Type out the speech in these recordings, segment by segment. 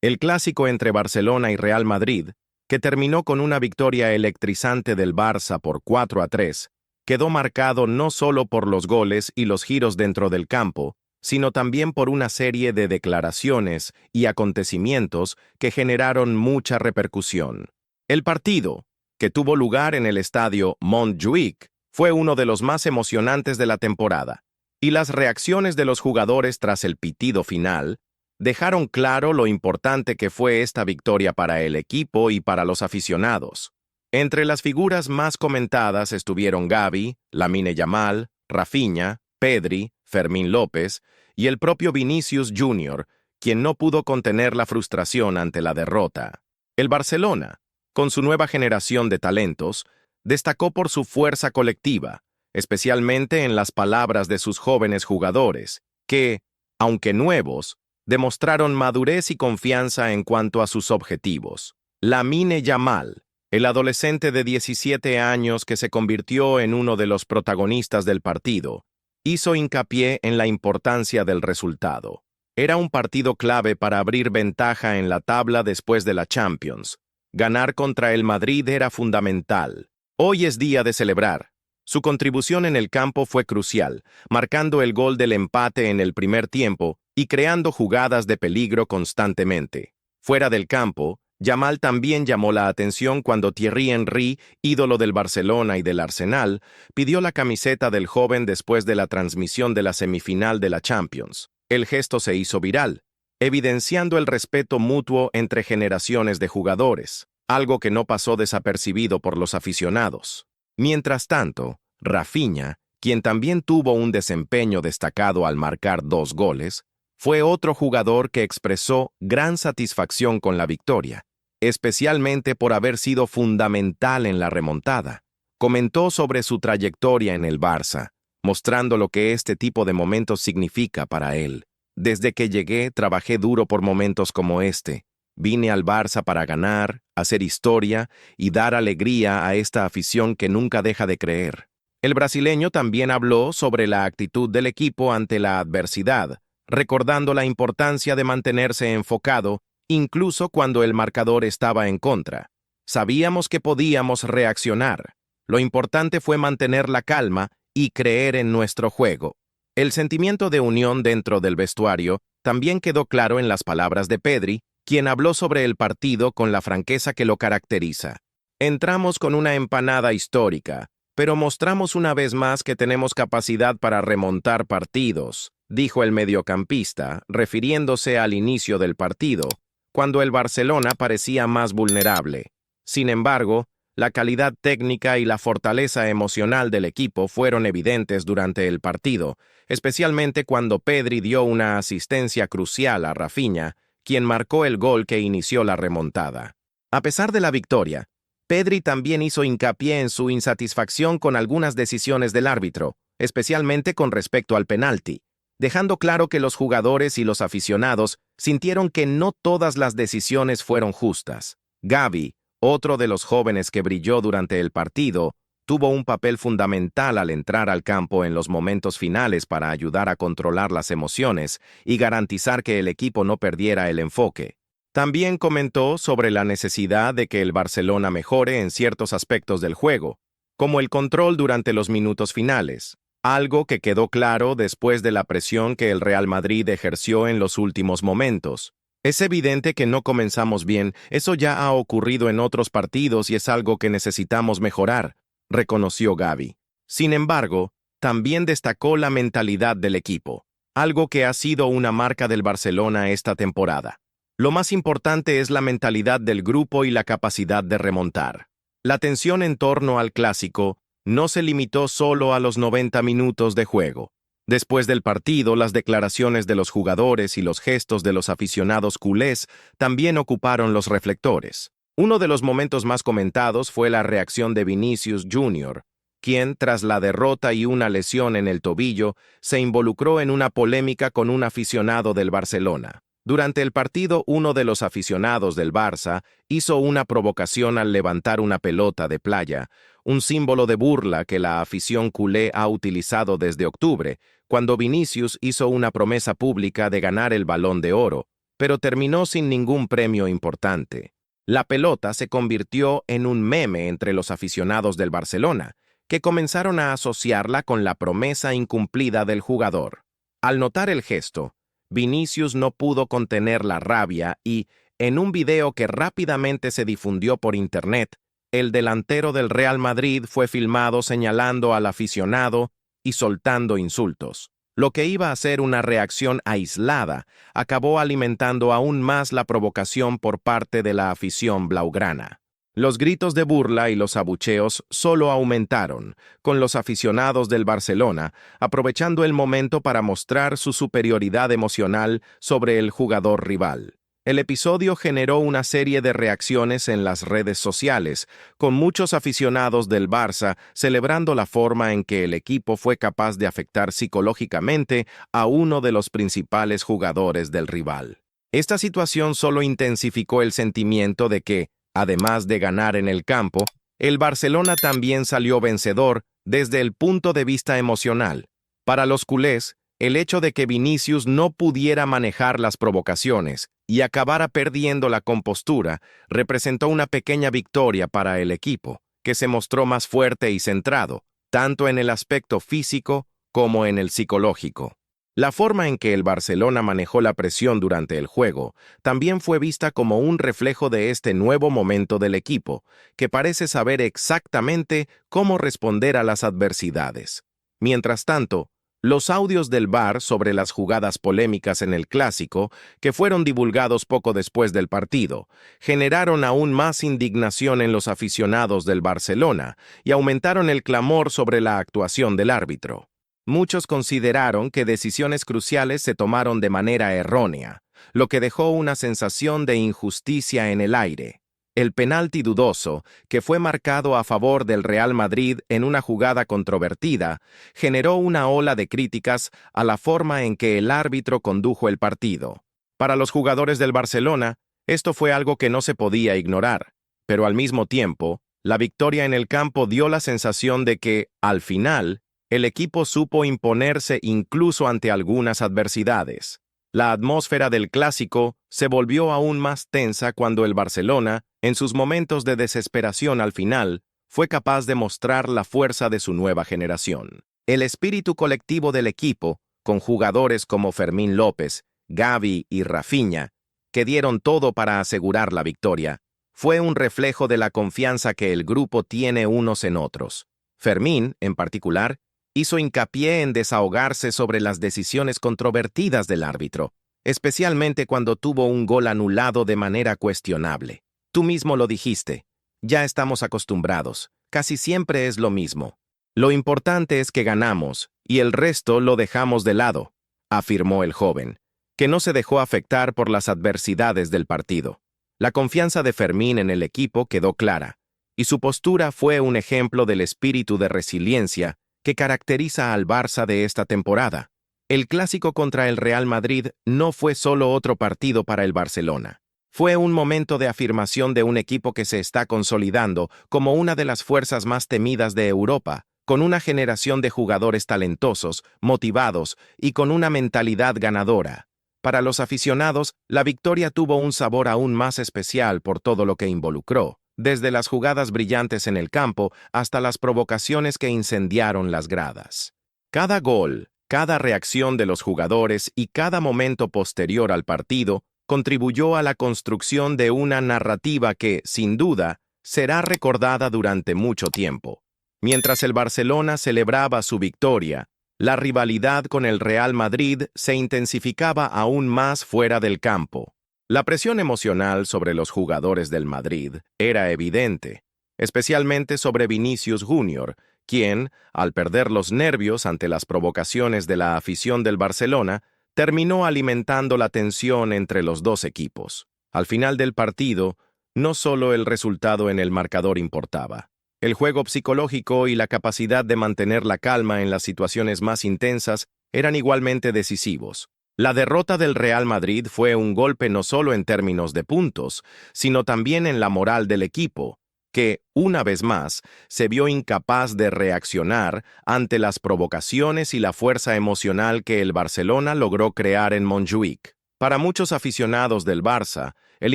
El clásico entre Barcelona y Real Madrid, que terminó con una victoria electrizante del Barça por 4-3, quedó marcado no solo por los goles y los giros dentro del campo, sino también por una serie de declaraciones y acontecimientos que generaron mucha repercusión. El partido, que tuvo lugar en el estadio Montjuïc, fue uno de los más emocionantes de la temporada, y las reacciones de los jugadores tras el pitido final dejaron claro lo importante que fue esta victoria para el equipo y para los aficionados. Entre las figuras más comentadas estuvieron Gavi, Lamine Yamal, Rafinha, Pedri, Fermín López y el propio Vinicius Jr., quien no pudo contener la frustración ante la derrota. El Barcelona, con su nueva generación de talentos, destacó por su fuerza colectiva, especialmente en las palabras de sus jóvenes jugadores, que, aunque nuevos, demostraron madurez y confianza en cuanto a sus objetivos. Lamine Yamal, el adolescente de 17 años que se convirtió en uno de los protagonistas del partido, hizo hincapié en la importancia del resultado. Era un partido clave para abrir ventaja en la tabla después de la Champions. Ganar contra el Madrid era fundamental. Hoy es día de celebrar. Su contribución en el campo fue crucial, marcando el gol del empate en el primer tiempo y creando jugadas de peligro constantemente. Fuera del campo, Yamal también llamó la atención cuando Thierry Henry, ídolo del Barcelona y del Arsenal, pidió la camiseta del joven después de la transmisión de la semifinal de la Champions. El gesto se hizo viral, evidenciando el respeto mutuo entre generaciones de jugadores, algo que no pasó desapercibido por los aficionados. Mientras tanto, Rafinha, quien también tuvo un desempeño destacado al marcar 2 goles, fue otro jugador que expresó gran satisfacción con la victoria, especialmente por haber sido fundamental en la remontada. Comentó sobre su trayectoria en el Barça, mostrando lo que este tipo de momentos significa para él. Desde que llegué, trabajé duro por momentos como este. Vine al Barça para ganar, hacer historia y dar alegría a esta afición que nunca deja de creer. El brasileño también habló sobre la actitud del equipo ante la adversidad, recordando la importancia de mantenerse enfocado, incluso cuando el marcador estaba en contra. Sabíamos que podíamos reaccionar. Lo importante fue mantener la calma y creer en nuestro juego. El sentimiento de unión dentro del vestuario también quedó claro en las palabras de Pedri, quien habló sobre el partido con la franqueza que lo caracteriza. Entramos con una empanada histórica, pero mostramos una vez más que tenemos capacidad para remontar partidos, dijo el mediocampista, refiriéndose al inicio del partido, cuando el Barcelona parecía más vulnerable. Sin embargo, la calidad técnica y la fortaleza emocional del equipo fueron evidentes durante el partido, especialmente cuando Pedri dio una asistencia crucial a Rafinha, quien marcó el gol que inició la remontada. A pesar de la victoria, Pedri también hizo hincapié en su insatisfacción con algunas decisiones del árbitro, especialmente con respecto al penalti, dejando claro que los jugadores y los aficionados sintieron que no todas las decisiones fueron justas. Gavi, otro de los jóvenes que brilló durante el partido, tuvo un papel fundamental al entrar al campo en los momentos finales para ayudar a controlar las emociones y garantizar que el equipo no perdiera el enfoque. También comentó sobre la necesidad de que el Barcelona mejore en ciertos aspectos del juego, como el control durante los minutos finales, algo que quedó claro después de la presión que el Real Madrid ejerció en los últimos momentos. Es evidente que no comenzamos bien, eso ya ha ocurrido en otros partidos y es algo que necesitamos mejorar, reconoció Gavi. Sin embargo, también destacó la mentalidad del equipo, algo que ha sido una marca del Barcelona esta temporada. Lo más importante es la mentalidad del grupo y la capacidad de remontar. La tensión en torno al clásico no se limitó solo a los 90 minutos de juego. Después del partido, las declaraciones de los jugadores y los gestos de los aficionados culés también ocuparon los reflectores. Uno de los momentos más comentados fue la reacción de Vinicius Jr., quien, tras la derrota y una lesión en el tobillo, se involucró en una polémica con un aficionado del Barcelona. Durante el partido, uno de los aficionados del Barça hizo una provocación al levantar una pelota de playa, un símbolo de burla que la afición culé ha utilizado desde octubre, cuando Vinicius hizo una promesa pública de ganar el Balón de Oro, pero terminó sin ningún premio importante. La pelota se convirtió en un meme entre los aficionados del Barcelona, que comenzaron a asociarla con la promesa incumplida del jugador. Al notar el gesto, Vinicius no pudo contener la rabia y, en un video que rápidamente se difundió por internet, el delantero del Real Madrid fue filmado señalando al aficionado y soltando insultos. Lo que iba a ser una reacción aislada acabó alimentando aún más la provocación por parte de la afición blaugrana. Los gritos de burla y los abucheos solo aumentaron, con los aficionados del Barcelona aprovechando el momento para mostrar su superioridad emocional sobre el jugador rival. El episodio generó una serie de reacciones en las redes sociales, con muchos aficionados del Barça celebrando la forma en que el equipo fue capaz de afectar psicológicamente a uno de los principales jugadores del rival. Esta situación solo intensificó el sentimiento de que, además de ganar en el campo, el Barcelona también salió vencedor desde el punto de vista emocional. Para los culés, el hecho de que Vinicius no pudiera manejar las provocaciones y acabara perdiendo la compostura representó una pequeña victoria para el equipo, que se mostró más fuerte y centrado, tanto en el aspecto físico como en el psicológico. La forma en que el Barcelona manejó la presión durante el juego también fue vista como un reflejo de este nuevo momento del equipo, que parece saber exactamente cómo responder a las adversidades. Mientras tanto, los audios del VAR sobre las jugadas polémicas en el Clásico, que fueron divulgados poco después del partido, generaron aún más indignación en los aficionados del Barcelona y aumentaron el clamor sobre la actuación del árbitro. Muchos consideraron que decisiones cruciales se tomaron de manera errónea, lo que dejó una sensación de injusticia en el aire. El penalti dudoso, que fue marcado a favor del Real Madrid en una jugada controvertida, generó una ola de críticas a la forma en que el árbitro condujo el partido. Para los jugadores del Barcelona, esto fue algo que no se podía ignorar, pero al mismo tiempo, la victoria en el campo dio la sensación de que, al final, el equipo supo imponerse incluso ante algunas adversidades. La atmósfera del Clásico se volvió aún más tensa cuando el Barcelona, en sus momentos de desesperación al final, fue capaz de mostrar la fuerza de su nueva generación. El espíritu colectivo del equipo, con jugadores como Fermín López, Gavi y Rafinha, que dieron todo para asegurar la victoria, fue un reflejo de la confianza que el grupo tiene unos en otros. Fermín, en particular, hizo hincapié en desahogarse sobre las decisiones controvertidas del árbitro, especialmente cuando tuvo un gol anulado de manera cuestionable. Tú mismo lo dijiste, ya estamos acostumbrados, casi siempre es lo mismo. Lo importante es que ganamos, y el resto lo dejamos de lado, afirmó el joven, que no se dejó afectar por las adversidades del partido. La confianza de Fermín en el equipo quedó clara, y su postura fue un ejemplo del espíritu de resiliencia que caracteriza al Barça de esta temporada. El Clásico contra el Real Madrid no fue solo otro partido para el Barcelona. Fue un momento de afirmación de un equipo que se está consolidando como una de las fuerzas más temidas de Europa, con una generación de jugadores talentosos, motivados y con una mentalidad ganadora. Para los aficionados, la victoria tuvo un sabor aún más especial por todo lo que involucró, desde las jugadas brillantes en el campo hasta las provocaciones que incendiaron las gradas. Cada gol, cada reacción de los jugadores y cada momento posterior al partido contribuyó a la construcción de una narrativa que, sin duda, será recordada durante mucho tiempo. Mientras el Barcelona celebraba su victoria, la rivalidad con el Real Madrid se intensificaba aún más fuera del campo. La presión emocional sobre los jugadores del Madrid era evidente, especialmente sobre Vinicius Jr., quien, al perder los nervios ante las provocaciones de la afición del Barcelona, terminó alimentando la tensión entre los dos equipos. Al final del partido, no solo el resultado en el marcador importaba. El juego psicológico y la capacidad de mantener la calma en las situaciones más intensas eran igualmente decisivos. La derrota del Real Madrid fue un golpe no solo en términos de puntos, sino también en la moral del equipo, que, una vez más, se vio incapaz de reaccionar ante las provocaciones y la fuerza emocional que el Barcelona logró crear en Montjuïc. Para muchos aficionados del Barça, el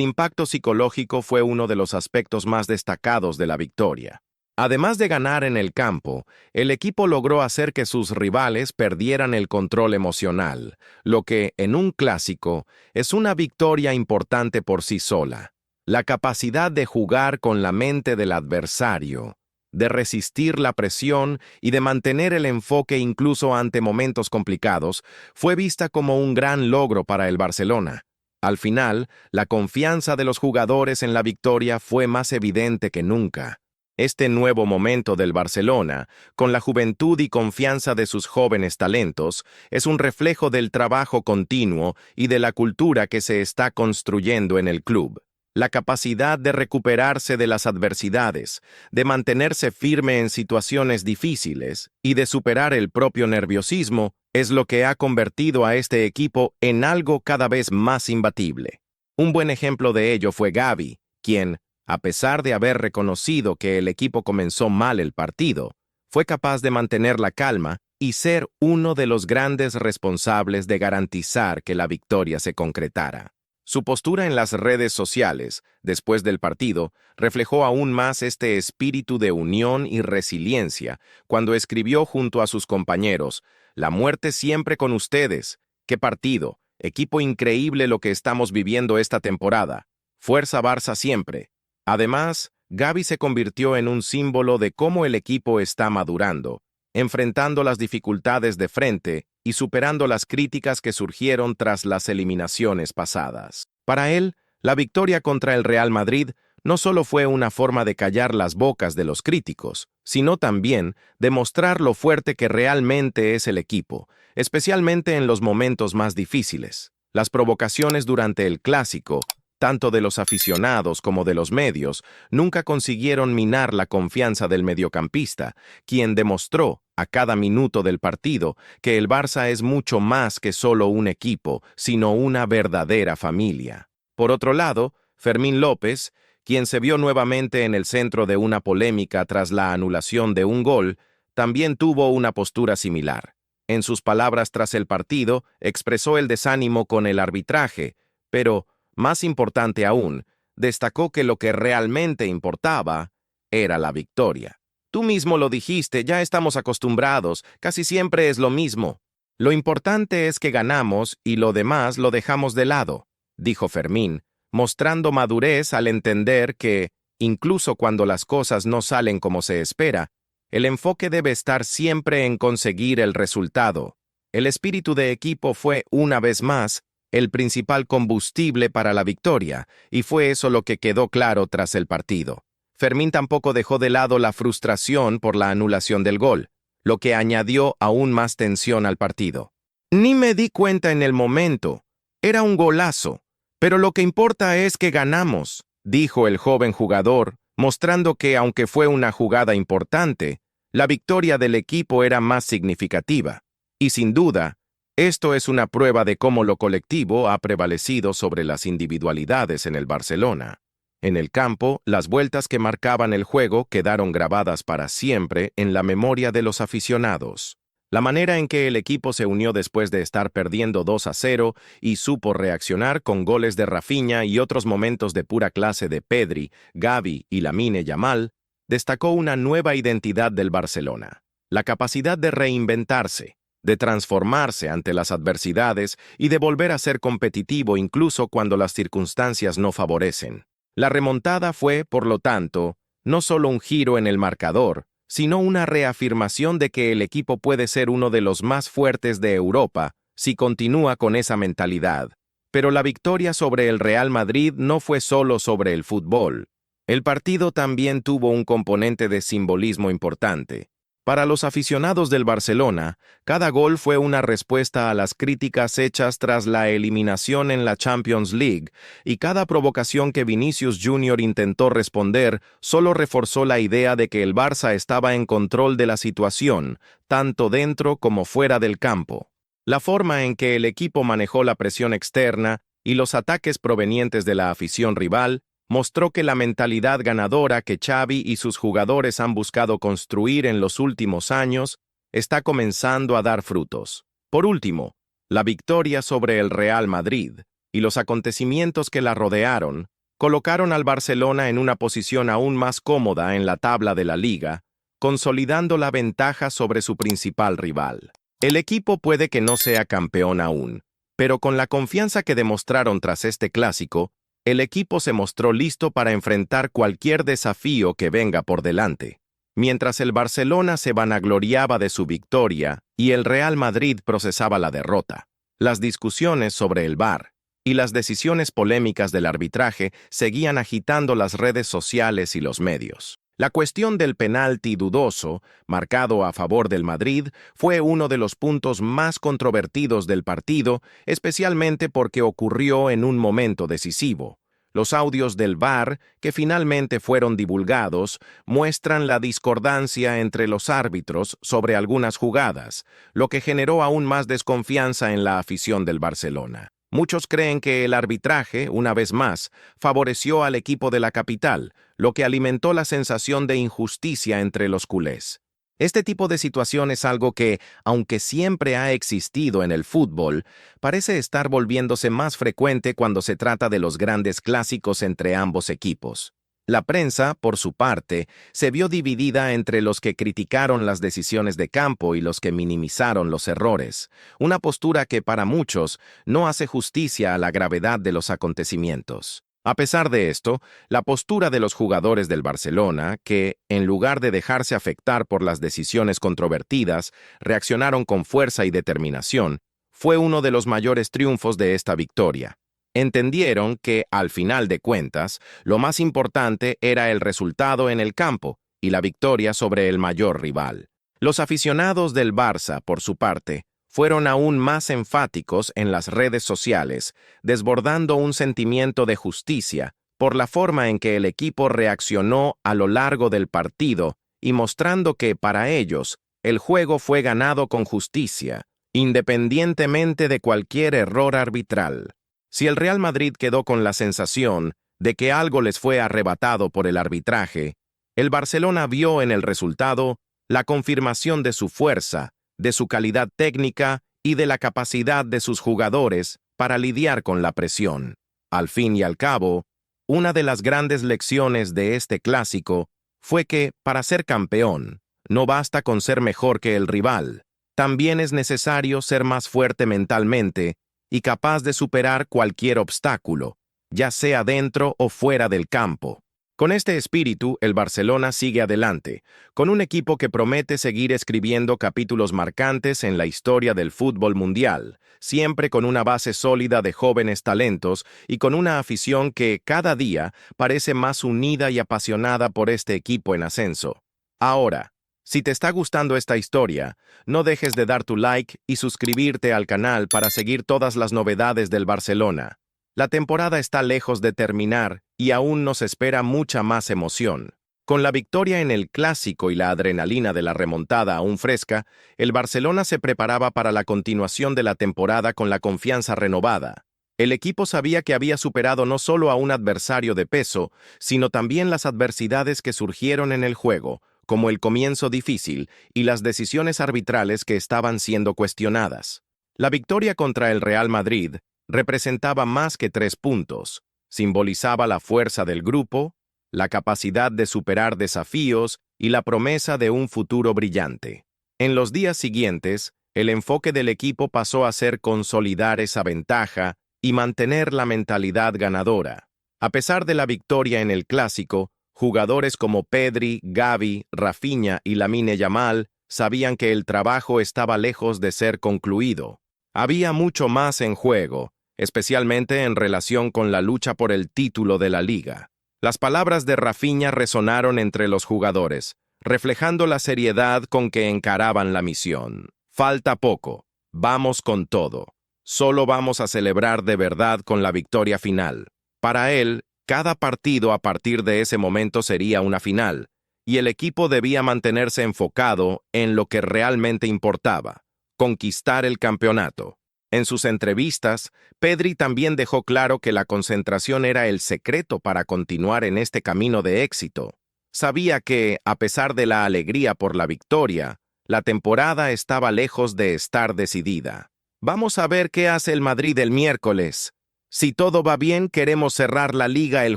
impacto psicológico fue uno de los aspectos más destacados de la victoria. Además de ganar en el campo, el equipo logró hacer que sus rivales perdieran el control emocional, lo que, en un clásico, es una victoria importante por sí sola. La capacidad de jugar con la mente del adversario, de resistir la presión y de mantener el enfoque incluso ante momentos complicados, fue vista como un gran logro para el Barcelona. Al final, la confianza de los jugadores en la victoria fue más evidente que nunca. Este nuevo momento del Barcelona, con la juventud y confianza de sus jóvenes talentos, es un reflejo del trabajo continuo y de la cultura que se está construyendo en el club. La capacidad de recuperarse de las adversidades, de mantenerse firme en situaciones difíciles y de superar el propio nerviosismo es lo que ha convertido a este equipo en algo cada vez más imbatible. Un buen ejemplo de ello fue Gavi, quien, a pesar de haber reconocido que el equipo comenzó mal el partido, fue capaz de mantener la calma y ser uno de los grandes responsables de garantizar que la victoria se concretara. Su postura en las redes sociales, después del partido, reflejó aún más este espíritu de unión y resiliencia cuando escribió junto a sus compañeros: «La muerte siempre con ustedes. ¡Qué partido! Equipo increíble lo que estamos viviendo esta temporada. Fuerza Barça siempre». Además, Gavi se convirtió en un símbolo de cómo el equipo está madurando, enfrentando las dificultades de frente y superando las críticas que surgieron tras las eliminaciones pasadas. Para él, la victoria contra el Real Madrid no solo fue una forma de callar las bocas de los críticos, sino también de mostrar lo fuerte que realmente es el equipo, especialmente en los momentos más difíciles. Las provocaciones durante el Clásico, tanto de los aficionados como de los medios, nunca consiguieron minar la confianza del mediocampista, quien demostró, a cada minuto del partido, que el Barça es mucho más que solo un equipo, sino una verdadera familia. Por otro lado, Fermín López, quien se vio nuevamente en el centro de una polémica tras la anulación de un gol, también tuvo una postura similar. En sus palabras tras el partido, expresó el desánimo con el arbitraje, pero, más importante aún, destacó que lo que realmente importaba era la victoria. Tú mismo lo dijiste, ya estamos acostumbrados, casi siempre es lo mismo. Lo importante es que ganamos y lo demás lo dejamos de lado, dijo Fermín, mostrando madurez al entender que, incluso cuando las cosas no salen como se espera, el enfoque debe estar siempre en conseguir el resultado. El espíritu de equipo fue, una vez más, el principal combustible para la victoria, y fue eso lo que quedó claro tras el partido. Fermín tampoco dejó de lado la frustración por la anulación del gol, lo que añadió aún más tensión al partido. Ni me di cuenta en el momento. Era un golazo. Pero lo que importa es que ganamos, dijo el joven jugador, mostrando que, aunque fue una jugada importante, la victoria del equipo era más significativa. Y sin duda, esto es una prueba de cómo lo colectivo ha prevalecido sobre las individualidades en el Barcelona. En el campo, las vueltas que marcaban el juego quedaron grabadas para siempre en la memoria de los aficionados. La manera en que el equipo se unió después de estar perdiendo 2-0 y supo reaccionar con goles de Rafinha y otros momentos de pura clase de Pedri, Gavi y Lamine Yamal, destacó una nueva identidad del Barcelona: la capacidad de reinventarse, de transformarse ante las adversidades y de volver a ser competitivo incluso cuando las circunstancias no favorecen. La remontada fue, por lo tanto, no solo un giro en el marcador, sino una reafirmación de que el equipo puede ser uno de los más fuertes de Europa si continúa con esa mentalidad. Pero la victoria sobre el Real Madrid no fue solo sobre el fútbol. El partido también tuvo un componente de simbolismo importante. Para los aficionados del Barcelona, cada gol fue una respuesta a las críticas hechas tras la eliminación en la Champions League, y cada provocación que Vinicius Jr. intentó responder solo reforzó la idea de que el Barça estaba en control de la situación, tanto dentro como fuera del campo. La forma en que el equipo manejó la presión externa y los ataques provenientes de la afición rival mostró que la mentalidad ganadora que Xavi y sus jugadores han buscado construir en los últimos años está comenzando a dar frutos. Por último, la victoria sobre el Real Madrid y los acontecimientos que la rodearon colocaron al Barcelona en una posición aún más cómoda en la tabla de la liga, consolidando la ventaja sobre su principal rival. El equipo puede que no sea campeón aún, pero con la confianza que demostraron tras este clásico, el equipo se mostró listo para enfrentar cualquier desafío que venga por delante. Mientras el Barcelona se vanagloriaba de su victoria y el Real Madrid procesaba la derrota, las discusiones sobre el VAR y las decisiones polémicas del arbitraje seguían agitando las redes sociales y los medios. La cuestión del penalti dudoso, marcado a favor del Madrid, fue uno de los puntos más controvertidos del partido, especialmente porque ocurrió en un momento decisivo. Los audios del VAR, que finalmente fueron divulgados, muestran la discordancia entre los árbitros sobre algunas jugadas, lo que generó aún más desconfianza en la afición del Barcelona. Muchos creen que el arbitraje, una vez más, favoreció al equipo de la capital, lo que alimentó la sensación de injusticia entre los culés. Este tipo de situación es algo que, aunque siempre ha existido en el fútbol, parece estar volviéndose más frecuente cuando se trata de los grandes clásicos entre ambos equipos. La prensa, por su parte, se vio dividida entre los que criticaron las decisiones de campo y los que minimizaron los errores, una postura que para muchos no hace justicia a la gravedad de los acontecimientos. A pesar de esto, la postura de los jugadores del Barcelona, que, en lugar de dejarse afectar por las decisiones controvertidas, reaccionaron con fuerza y determinación, fue uno de los mayores triunfos de esta victoria. Entendieron que, al final de cuentas, lo más importante era el resultado en el campo y la victoria sobre el mayor rival. Los aficionados del Barça, por su parte, fueron aún más enfáticos en las redes sociales, desbordando un sentimiento de justicia por la forma en que el equipo reaccionó a lo largo del partido y mostrando que, para ellos, el juego fue ganado con justicia, independientemente de cualquier error arbitral. Si el Real Madrid quedó con la sensación de que algo les fue arrebatado por el arbitraje, el Barcelona vio en el resultado la confirmación de su fuerza, de su calidad técnica y de la capacidad de sus jugadores para lidiar con la presión. Al fin y al cabo, una de las grandes lecciones de este clásico fue que, para ser campeón, no basta con ser mejor que el rival, también es necesario ser más fuerte mentalmente y capaz de superar cualquier obstáculo, ya sea dentro o fuera del campo. Con este espíritu, el Barcelona sigue adelante, con un equipo que promete seguir escribiendo capítulos marcantes en la historia del fútbol mundial, siempre con una base sólida de jóvenes talentos y con una afición que, cada día, parece más unida y apasionada por este equipo en ascenso. Ahora, si te está gustando esta historia, no dejes de dar tu like y suscribirte al canal para seguir todas las novedades del Barcelona. La temporada está lejos de terminar y aún nos espera mucha más emoción. Con la victoria en el Clásico y la adrenalina de la remontada aún fresca, el Barcelona se preparaba para la continuación de la temporada con la confianza renovada. El equipo sabía que había superado no solo a un adversario de peso, sino también las adversidades que surgieron en el juego, como el comienzo difícil y las decisiones arbitrales que estaban siendo cuestionadas. La victoria contra el Real Madrid representaba más que 3 puntos, simbolizaba la fuerza del grupo, la capacidad de superar desafíos y la promesa de un futuro brillante. En los días siguientes, el enfoque del equipo pasó a ser consolidar esa ventaja y mantener la mentalidad ganadora. A pesar de la victoria en el Clásico, jugadores como Pedri, Gavi, Rafinha y Lamine Yamal sabían que el trabajo estaba lejos de ser concluido. Había mucho más en juego, especialmente en relación con la lucha por el título de la liga. Las palabras de Rafinha resonaron entre los jugadores, reflejando la seriedad con que encaraban la misión. Falta poco, vamos con todo. Solo vamos a celebrar de verdad con la victoria final. Para él, cada partido a partir de ese momento sería una final, y el equipo debía mantenerse enfocado en lo que realmente importaba, conquistar el campeonato. En sus entrevistas, Pedri también dejó claro que la concentración era el secreto para continuar en este camino de éxito. Sabía que, a pesar de la alegría por la victoria, la temporada estaba lejos de estar decidida. Vamos a ver qué hace el Madrid el miércoles, Si todo va bien, queremos cerrar la liga el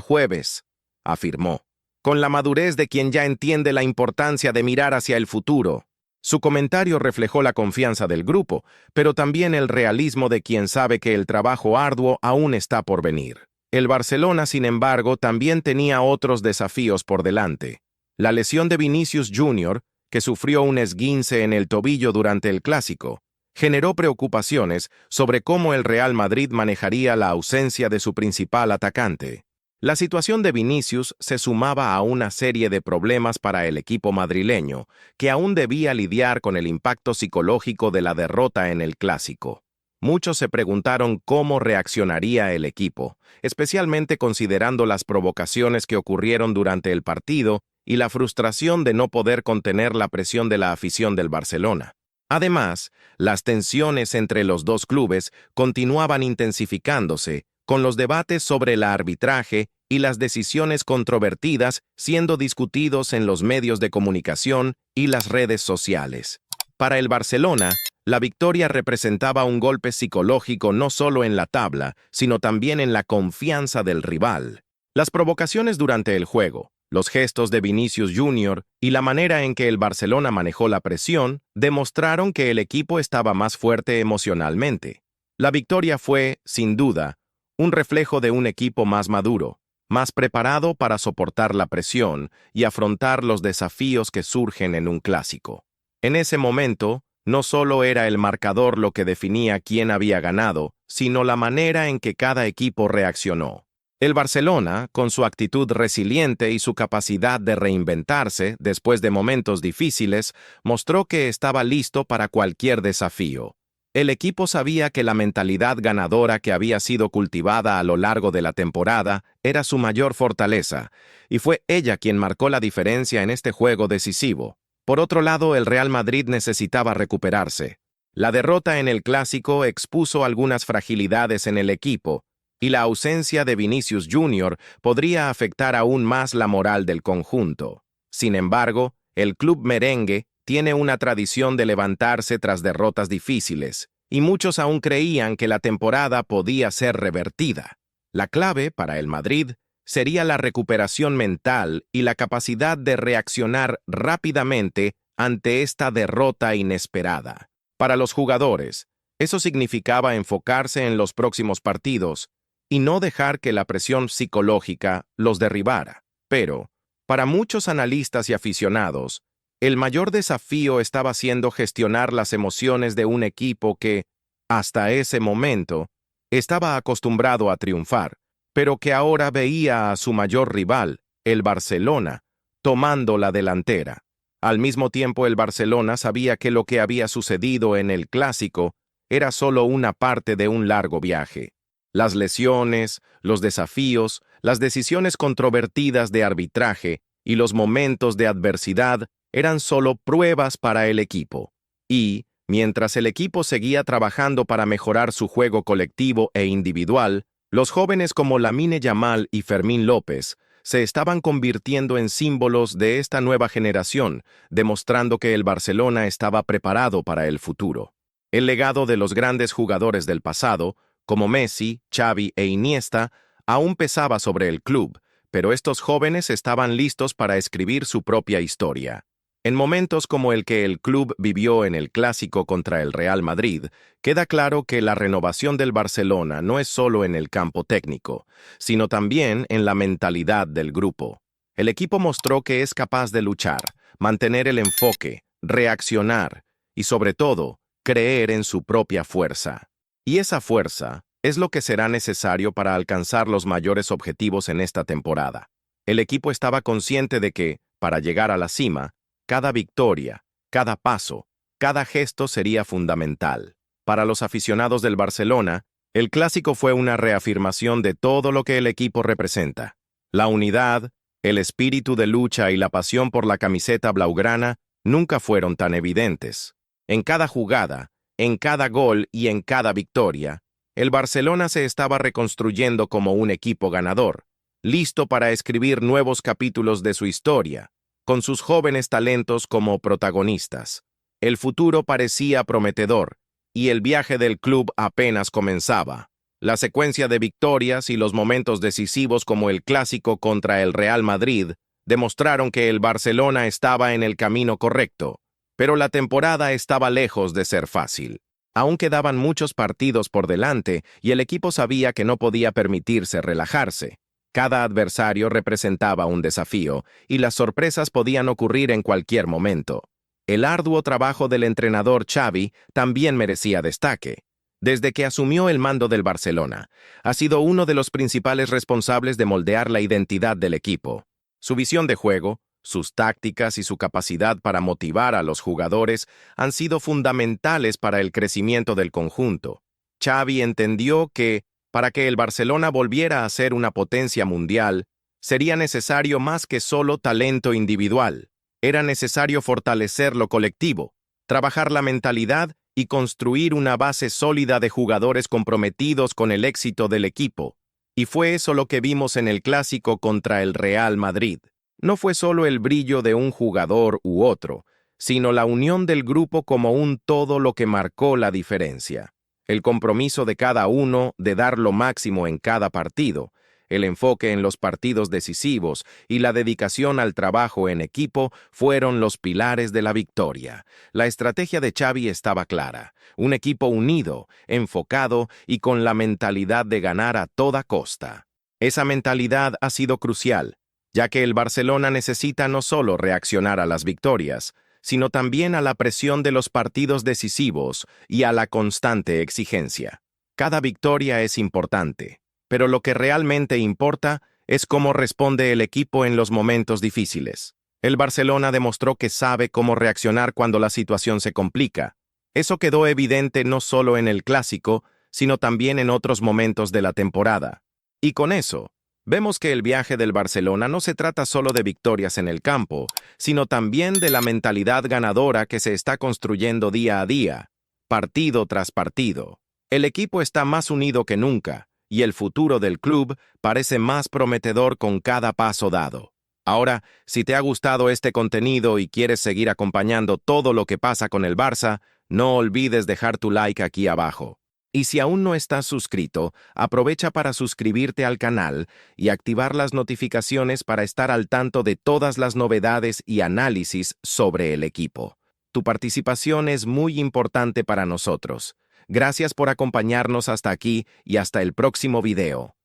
jueves, afirmó, con la madurez de quien ya entiende la importancia de mirar hacia el futuro. Su comentario reflejó la confianza del grupo, pero también el realismo de quien sabe que el trabajo arduo aún está por venir. El Barcelona, sin embargo, también tenía otros desafíos por delante. La lesión de Vinicius Jr., que sufrió un esguince en el tobillo durante el Clásico, generó preocupaciones sobre cómo el Real Madrid manejaría la ausencia de su principal atacante. La situación de Vinicius se sumaba a una serie de problemas para el equipo madrileño, que aún debía lidiar con el impacto psicológico de la derrota en el Clásico. Muchos se preguntaron cómo reaccionaría el equipo, especialmente considerando las provocaciones que ocurrieron durante el partido y la frustración de no poder contener la presión de la afición del Barcelona. Además, las tensiones entre los dos clubes continuaban intensificándose, con los debates sobre el arbitraje y las decisiones controvertidas siendo discutidos en los medios de comunicación y las redes sociales. Para el Barcelona, la victoria representaba un golpe psicológico no solo en la tabla, sino también en la confianza del rival. Las provocaciones durante el juego, los gestos de Vinicius Jr. y la manera en que el Barcelona manejó la presión demostraron que el equipo estaba más fuerte emocionalmente. La victoria fue, sin duda, un reflejo de un equipo más maduro, más preparado para soportar la presión y afrontar los desafíos que surgen en un clásico. En ese momento, no solo era el marcador lo que definía quién había ganado, sino la manera en que cada equipo reaccionó. El Barcelona, con su actitud resiliente y su capacidad de reinventarse después de momentos difíciles, mostró que estaba listo para cualquier desafío. El equipo sabía que la mentalidad ganadora que había sido cultivada a lo largo de la temporada era su mayor fortaleza, y fue ella quien marcó la diferencia en este juego decisivo. Por otro lado, el Real Madrid necesitaba recuperarse. La derrota en el Clásico expuso algunas fragilidades en el equipo, y la ausencia de Vinicius Jr. podría afectar aún más la moral del conjunto. Sin embargo, el club merengue tiene una tradición de levantarse tras derrotas difíciles, y muchos aún creían que la temporada podía ser revertida. La clave para el Madrid sería la recuperación mental y la capacidad de reaccionar rápidamente ante esta derrota inesperada. Para los jugadores, eso significaba enfocarse en los próximos partidos y no dejar que la presión psicológica los derribara. Pero, para muchos analistas y aficionados, el mayor desafío estaba siendo gestionar las emociones de un equipo que, hasta ese momento, estaba acostumbrado a triunfar, pero que ahora veía a su mayor rival, el Barcelona, tomando la delantera. Al mismo tiempo, el Barcelona sabía que lo que había sucedido en el Clásico era solo una parte de un largo viaje. Las lesiones, los desafíos, las decisiones controvertidas de arbitraje y los momentos de adversidad eran solo pruebas para el equipo. Y, mientras el equipo seguía trabajando para mejorar su juego colectivo e individual, los jóvenes como Lamine Yamal y Fermín López se estaban convirtiendo en símbolos de esta nueva generación, demostrando que el Barcelona estaba preparado para el futuro. El legado de los grandes jugadores del pasado, como Messi, Xavi e Iniesta, aún pesaba sobre el club, pero estos jóvenes estaban listos para escribir su propia historia. En momentos como el que el club vivió en el Clásico contra el Real Madrid, queda claro que la renovación del Barcelona no es solo en el campo técnico, sino también en la mentalidad del grupo. El equipo mostró que es capaz de luchar, mantener el enfoque, reaccionar y, sobre todo, creer en su propia fuerza. Y esa fuerza es lo que será necesario para alcanzar los mayores objetivos en esta temporada. El equipo estaba consciente de que, para llegar a la cima, cada victoria, cada paso, cada gesto sería fundamental. Para los aficionados del Barcelona, el Clásico fue una reafirmación de todo lo que el equipo representa. La unidad, el espíritu de lucha y la pasión por la camiseta blaugrana nunca fueron tan evidentes. En cada jugada, en cada gol y en cada victoria, el Barcelona se estaba reconstruyendo como un equipo ganador, listo para escribir nuevos capítulos de su historia, con sus jóvenes talentos como protagonistas. El futuro parecía prometedor, y el viaje del club apenas comenzaba. La secuencia de victorias y los momentos decisivos como el clásico contra el Real Madrid demostraron que el Barcelona estaba en el camino correcto, pero la temporada estaba lejos de ser fácil. Aún quedaban muchos partidos por delante y el equipo sabía que no podía permitirse relajarse. Cada adversario representaba un desafío y las sorpresas podían ocurrir en cualquier momento. El arduo trabajo del entrenador Xavi también merecía destaque. Desde que asumió el mando del Barcelona, ha sido uno de los principales responsables de moldear la identidad del equipo. Su visión de juego, sus tácticas y su capacidad para motivar a los jugadores han sido fundamentales para el crecimiento del conjunto. Xavi entendió que, para que el Barcelona volviera a ser una potencia mundial, sería necesario más que solo talento individual. Era necesario fortalecer lo colectivo, trabajar la mentalidad y construir una base sólida de jugadores comprometidos con el éxito del equipo. Y fue eso lo que vimos en el clásico contra el Real Madrid. No fue solo el brillo de un jugador u otro, sino la unión del grupo como un todo lo que marcó la diferencia. El compromiso de cada uno de dar lo máximo en cada partido, el enfoque en los partidos decisivos y la dedicación al trabajo en equipo fueron los pilares de la victoria. La estrategia de Xavi estaba clara: un equipo unido, enfocado y con la mentalidad de ganar a toda costa. Esa mentalidad ha sido crucial, ya que el Barcelona necesita no solo reaccionar a las victorias, sino también a la presión de los partidos decisivos y a la constante exigencia. Cada victoria es importante, pero lo que realmente importa es cómo responde el equipo en los momentos difíciles. El Barcelona demostró que sabe cómo reaccionar cuando la situación se complica. Eso quedó evidente no solo en el clásico, sino también en otros momentos de la temporada. Y con eso, vemos que el viaje del Barcelona no se trata solo de victorias en el campo, sino también de la mentalidad ganadora que se está construyendo día a día, partido tras partido. El equipo está más unido que nunca, y el futuro del club parece más prometedor con cada paso dado. Ahora, si te ha gustado este contenido y quieres seguir acompañando todo lo que pasa con el Barça, no olvides dejar tu like aquí abajo. Y si aún no estás suscrito, aprovecha para suscribirte al canal y activar las notificaciones para estar al tanto de todas las novedades y análisis sobre el equipo. Tu participación es muy importante para nosotros. Gracias por acompañarnos hasta aquí y hasta el próximo video.